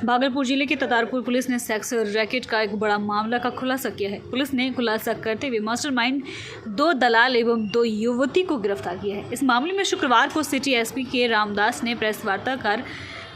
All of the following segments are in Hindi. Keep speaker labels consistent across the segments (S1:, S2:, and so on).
S1: भागलपुर जिले के ततारपुर पुलिस ने सेक्स रैकेट का एक बड़ा मामला का खुलासा किया है। पुलिस ने खुलासा करते हुए मास्टरमाइंड 2 दलाल एवं 2 युवती को गिरफ्तार किया है। इस मामले में शुक्रवार को सिटी एसपी के रामदास ने प्रेस वार्ता कर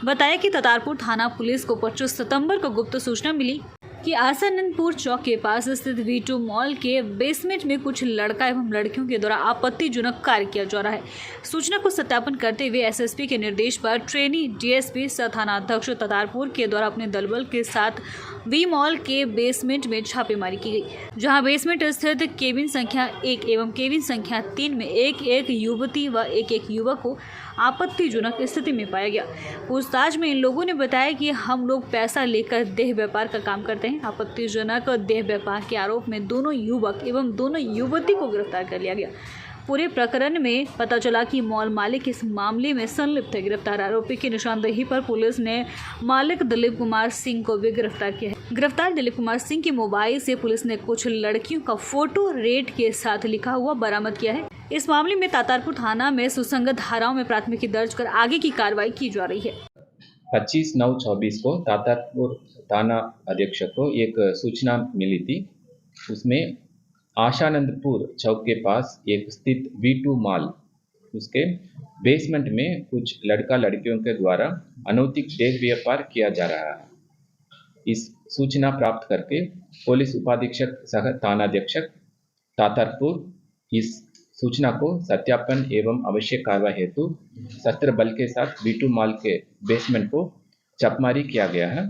S1: बताया कि ततारपुर थाना पुलिस को 25 सितंबर को गुप्त सूचना मिली कि आसानंदपुर चौक के पास स्थित V2 मॉल के बेसमेंट में कुछ लड़का एवं लड़कियों के द्वारा आपत्तिजनक कार्य किया जा रहा है। सूचना को सत्यापन करते हुए एसएसपी के निर्देश पर ट्रेनी डीएसपी सह थानाध्यक्ष ततारपुर के द्वारा अपने दलबल के साथ V मॉल के बेसमेंट में छापेमारी की गई, जहां बेसमेंट स्थित केबिन संख्या 1 एवं केबिन संख्या 3 में एक युवती व एक युवक को आपत्तिजनक स्थिति में पाया गया। पूछताछ में इन लोगों ने बताया कि हम लोग पैसा लेकर देह व्यापार का काम करते हैं। आपत्तिजनक देह व्यापार के आरोप में दोनों युवक एवं दोनों युवती को गिरफ्तार कर लिया गया। पूरे प्रकरण में पता चला कि मॉल मालिक इस मामले में संलिप्त है। गिरफ्तार आरोपी की निशानदेही पर पुलिस ने मालिक दिलीप कुमार सिंह को भी गिरफ्तार किया है। गिरफ्तार दिलीप कुमार सिंह के मोबाइल से पुलिस ने कुछ लड़कियों का फोटो रेट के साथ लिखा हुआ बरामद किया है। इस मामले में तातारपुर थाना में सुसंगत धाराओं में प्राथमिकी दर्ज कर आगे की कार्रवाई की जा रही है।
S2: 25/9/24 को तातारपुर थाना अधीक्षक को एक सूचना मिली थी। उसमें आशानंदपुर चौक के पास एक स्थित V2 मॉल उसके बेसमेंट में कुछ लड़का लड़कियों के द्वारा अनैतिक देह व्यापार किया जा रहा है। इस सूचना प्राप्त करके पुलिस उपाधीक्षक सह थानाध्यक्षक तातारपुर इस सूचना को सत्यापन एवं आवश्यक कार्रवाई हेतु शस्त्र बल के साथ V2 मॉल के बेसमेंट को छापेमारी किया गया है।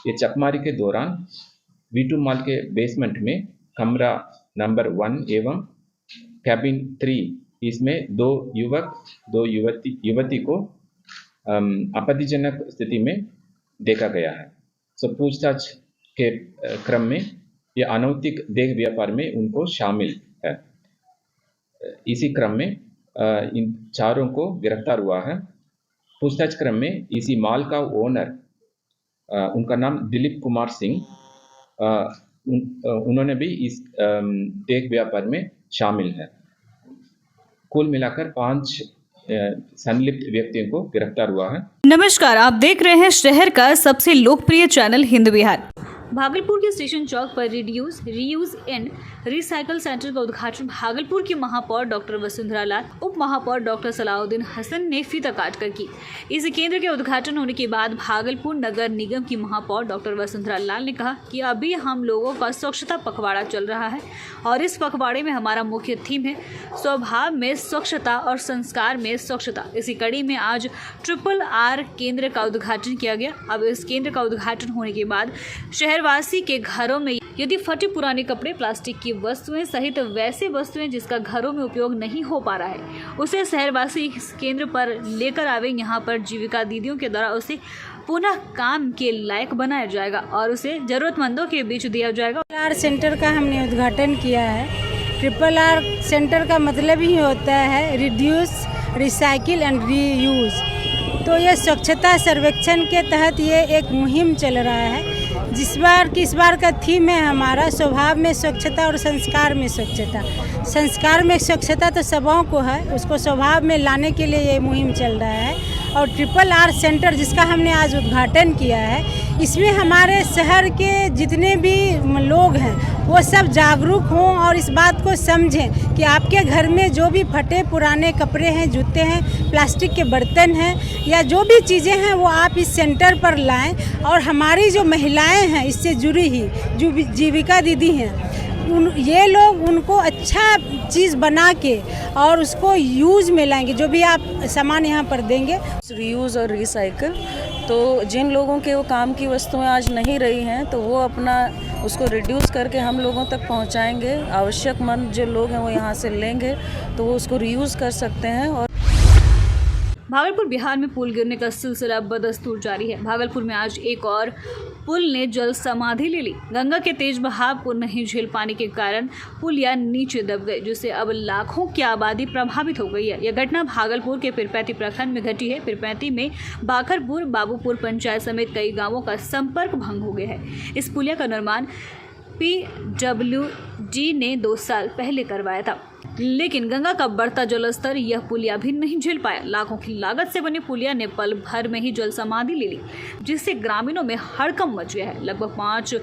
S2: ये छापेमारी के दौरान V2 मॉल के बेसमेंट में कमरा नंबर 1 एवं कैबिन 3 इसमें 2 युवक 2 युवती को आपत्तिजनक स्थिति में देखा गया है। पूछताछ के क्रम में ये अनैतिक देह व्यापार में उनको शामिल है। इसी क्रम में इन चारों को गिरफ्तार हुआ है। पूछताछ क्रम में इसी मॉल का ओनर उनका नाम दिलीप कुमार सिंह, उन्होंने भी इस देह व्यापार में शामिल है। कुल मिलाकर 5 संलिप्त व्यक्तियों को गिरफ्तार हुआ है।
S1: नमस्कार, आप देख रहे हैं शहर का सबसे लोकप्रिय चैनल हिंद विहार। भागलपुर के स्टेशन चौक पर reduce reuse and recycle centre का उद्घाटन भागलपुर की महापौर डॉक्टर वसुंधरा लाल, उप महापौर डॉक्टर सलाउद्दीन हसन ने फीता काट कर की। इस केंद्र के उद्घाटन होने के बाद भागलपुर नगर निगम की महापौर डॉक्टर वसुंधरा लाल ने कहा कि अभी हम लोगों का स्वच्छता पखवाड़ा चल रहा है और इस पखवाड़े में हमारा मुख्य थीम है स्वभाव में स्वच्छता और संस्कार में स्वच्छता। इसी कड़ी में आज RRR केंद्र का उद्घाटन किया गया। अब इस केंद्र का उद्घाटन होने के बाद शहरवासी के घरों में यदि फटे पुराने कपड़े, प्लास्टिक की वस्तुएं सहित वैसे वस्तुएं जिसका घरों में उपयोग नहीं हो पा रहा है, उसे शहरवासी इस केंद्र पर लेकर आवे। यहाँ पर जीविका दीदियों के द्वारा उसे पुनः काम के लायक बनाया जाएगा और उसे जरूरतमंदों के बीच दिया जाएगा।
S3: RRR सेंटर का हमने उद्घाटन किया है। RRR सेंटर का मतलब ही होता है रिड्यूस, रिसाइकिल एंड रीयूज। तो ये स्वच्छता सर्वेक्षण के तहत ये एक मुहिम चल रहा है। इस बार का थीम है हमारा स्वभाव में स्वच्छता और संस्कार में स्वच्छता। संस्कार में स्वच्छता तो सबों को है, उसको स्वभाव में लाने के लिए ये मुहिम चल रहा है। और RRR सेंटर जिसका हमने आज उद्घाटन किया है, इसमें हमारे शहर के जितने भी लोग हैं वो सब जागरूक हों और इस बात को समझें कि आपके घर में जो भी फटे पुराने कपड़े हैं, जूते हैं, प्लास्टिक के बर्तन हैं या जो भी चीज़ें हैं वो आप इस सेंटर पर लाएं। और हमारी जो महिलाएं हैं इससे जुड़ी ही जो जीविका दीदी हैं, ये लोग उनको अच्छा चीज़ बना के और उसको यूज़ में लाएंगे। जो भी आप सामान यहाँ पर देंगे,
S4: रीयूज़ और रिसाइकिल, तो जिन लोगों के वो काम की वस्तुएं आज नहीं रही हैं तो वो अपना उसको रिड्यूस करके हम लोगों तक पहुँचाएंगे। आवश्यकमंद जो लोग हैं वो यहाँ से लेंगे तो वो उसको रीयूज़ कर सकते हैं। और
S1: भागलपुर बिहार में पुल गिरने का सिलसिला बदस्तूर जारी है। भागलपुर में आज एक और पुल ने जल समाधि ले ली। गंगा के तेज बहाव को नहीं झेल पाने के कारण पुलिया नीचे दब गए, जिससे अब लाखों की आबादी प्रभावित हो गई है। यह घटना भागलपुर के पीरपैंती प्रखंड में घटी है। पीरपैंती में बाखरपुर, बाबूपुर पंचायत समेत कई गांवों का संपर्क भंग हो गया है। इस पुलिया का निर्माण PWD ने 2 साल पहले करवाया था, लेकिन गंगा का बढ़ता जलस्तर यह पुलिया भी नहीं झेल पाया। लाखों की लागत से बनी पुलिया ने पल भर में ही जल समाधि ले ली, जिससे ग्रामीणों में हड़कंप मच गया है। लगभग 5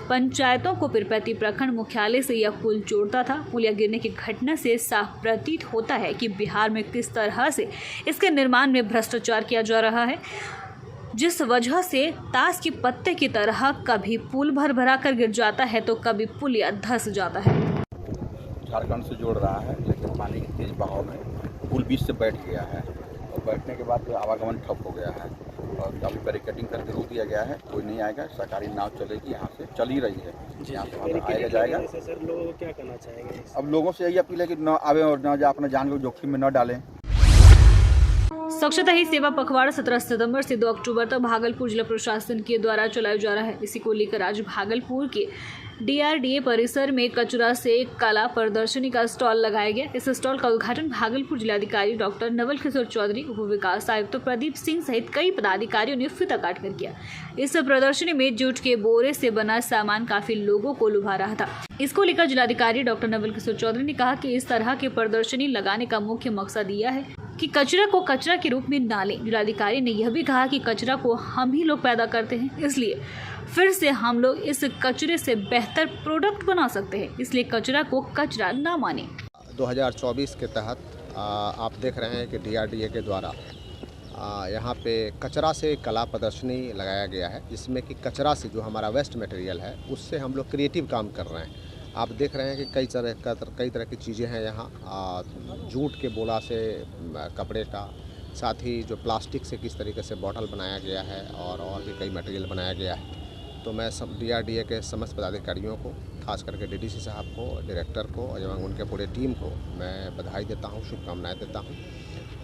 S1: पंचायतों को पीरपैंती प्रखंड मुख्यालय से यह पुल जोड़ता था। पुलिया गिरने की घटना से साफ प्रतीत होता है कि बिहार में किस तरह से इसके निर्माण में भ्रष्टाचार किया जा रहा है, जिस वजह से ताश के पत्ते की तरह कभी पुल भर कर गिर जाता है तो कभी पुलिया धंस जाता है।
S5: झारखंड से जोड़ रहा है, लेकिन पानी के तेज बहाव में पुल बीच से बैठ गया है और बैठने के बाद आवागमन ठप हो गया है और अभी बैरिकेडिंग करके रोक दिया गया है। कोई नहीं आएगा, सरकारी नाव चलेगी, यहाँ से चल ही रही है, यहाँ से वहाँ आएगा जाएगा।
S6: सर लोगों को क्या करना चाहेंगे?
S5: अब लोगों से यही अपील है कि न आवे और न अपना जान को जोखिम में न डालें।
S1: स्वच्छता ही सेवा पखवाड़ा 17 सितंबर से 2 अक्टूबर तक भागलपुर जिला प्रशासन के द्वारा चलाया जा रहा है। इसी को लेकर आज भागलपुर के DRDA परिसर में कचरा से कला प्रदर्शनी का स्टॉल लगाया गया। इस स्टॉल का उद्घाटन भागलपुर जिलाधिकारी डॉक्टर नवल किशोर चौधरी, उप विकास आयुक्त प्रदीप सिंह सहित कई पदाधिकारियों ने फीता काट कर किया। इस प्रदर्शनी में जूट के बोरे से बना सामान काफी लोगों को लुभा रहा था। इसको लेकर जिलाधिकारी डॉक्टर नवल किशोर चौधरी ने कहा कि इस तरह की प्रदर्शनी लगाने का मुख्य मकसद यह है कि कचरा को कचरा के रूप में ना लें। जिलाधिकारी ने यह भी कहा कि कचरा को हम ही लोग पैदा करते हैं, इसलिए फिर से हम लोग इस कचरे से बेहतर प्रोडक्ट बना सकते हैं, इसलिए कचरा को कचरा ना माने।
S7: 2024 के तहत आप देख रहे हैं कि DRDA के द्वारा यहाँ पे कचरा से कला प्रदर्शनी लगाया गया है, जिसमें कि कचरा से जो हमारा वेस्ट मटेरियल है उससे हम लोग क्रिएटिव काम कर रहे हैं। आप देख रहे हैं कि कई तरह की चीज़ें हैं यहाँ, जूट के बोला से कपड़े का, साथ ही जो प्लास्टिक से किस तरीके से बॉटल बनाया गया है और भी कई मटेरियल बनाया गया है। तो मैं सब DRDA के समस्त पदाधिकारियों को, खास करके DDC साहब को, डायरेक्टर को एवं उनके पूरे टीम को मैं बधाई देता हूँ, शुभकामनाएं देता हूँ।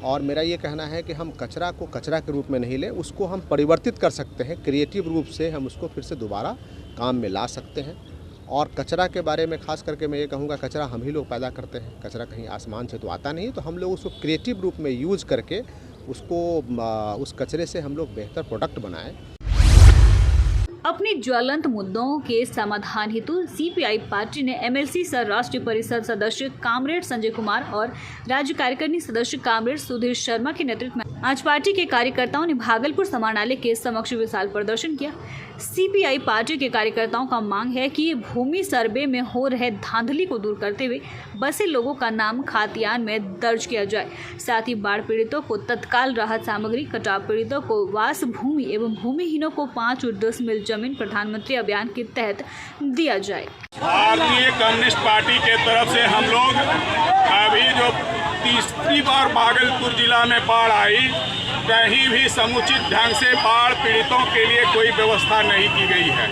S7: और मेरा ये कहना है कि हम कचरा को कचरा के रूप में नहीं लें, उसको हम परिवर्तित कर सकते हैं, क्रिएटिव रूप से हम उसको फिर से दोबारा काम में ला सकते हैं। और कचरा के बारे में खास करके मैं ये कहूँगा, कचरा हम ही लोग पैदा करते हैं, कचरा कहीं आसमान से तो आता नहीं, तो हम लोग उसको क्रिएटिव रूप में यूज़ करके उसको उस कचरे से हम लोग बेहतर प्रोडक्ट बनाएं।
S1: अपने ज्वलंत मुद्दों के समाधान हेतु CPI पार्टी ने MLC सर राष्ट्रीय परिषद सदस्य कामरेड संजय कुमार और राज्य कार्यकारिणी सदस्य कामरेड सुधीर शर्मा के नेतृत्व में आज पार्टी के कार्यकर्ताओं ने भागलपुर समाहरणालय के समक्ष विशाल प्रदर्शन किया। CPI पार्टी के कार्यकर्ताओं का मांग है कि भूमि सर्वे में हो रहे धांधली को दूर करते हुए बसे लोगों का नाम खातियान में दर्ज किया जाए। साथ ही बाढ़ पीड़ितों को तत्काल राहत सामग्री, कटाव पीड़ितों को वास भूमि एवं भूमिहीनों को 5 डिसमिल जमीन प्रधानमंत्री अभियान के तहत दिया जाए।
S8: भारतीय कम्युनिस्ट पार्टी के तरफ से हम लोग अभी जो तीसरी बार भागलपुर जिला में बाढ़ आई, कहीं भी समुचित ढंग से बाढ़ पीड़ितों के लिए कोई व्यवस्था नहीं की गई है।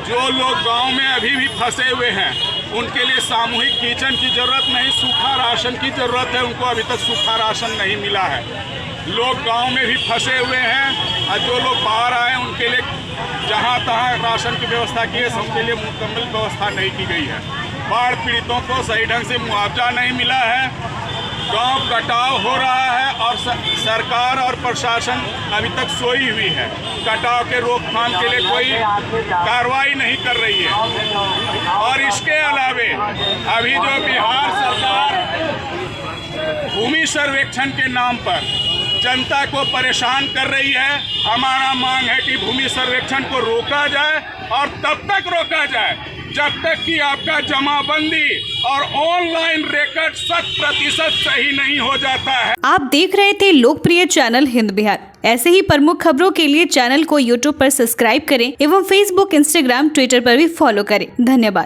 S8: जो लोग गांव में अभी भी फंसे हुए हैं उनके लिए सामूहिक किचन की जरूरत नहीं, सूखा राशन की जरूरत है। उनको अभी तक सूखा राशन नहीं मिला है। लोग गांव में भी फंसे हुए हैं और जो लोग बाहर आए उनके लिए जहां तहां राशन की व्यवस्था की है, सबके लिए मुकम्मल व्यवस्था नहीं की गई है। बाढ़ पीड़ितों को सही ढंग से मुआवजा नहीं मिला है। गांव कटाव हो रहा है और सरकार और प्रशासन अभी तक सोई हुई है। कटाव के रोकथाम के लिए कोई कार्रवाई नहीं कर रही है। और इसके अलावे अभी जो बिहार सरकार भूमि सर्वेक्षण के नाम पर जनता को परेशान कर रही है, हमारा मांग है कि भूमि सर्वेक्षण को रोका जाए और तब तक रोका जाए जब तक कि आपका जमाबंदी और ऑनलाइन रिकॉर्ड 100% सही नहीं हो जाता है।
S1: आप देख रहे थे लोकप्रिय चैनल हिंद बिहार। ऐसे ही प्रमुख खबरों के लिए चैनल को YouTube पर सब्सक्राइब करें एवं Facebook, Instagram, Twitter पर भी फॉलो करें। धन्यवाद।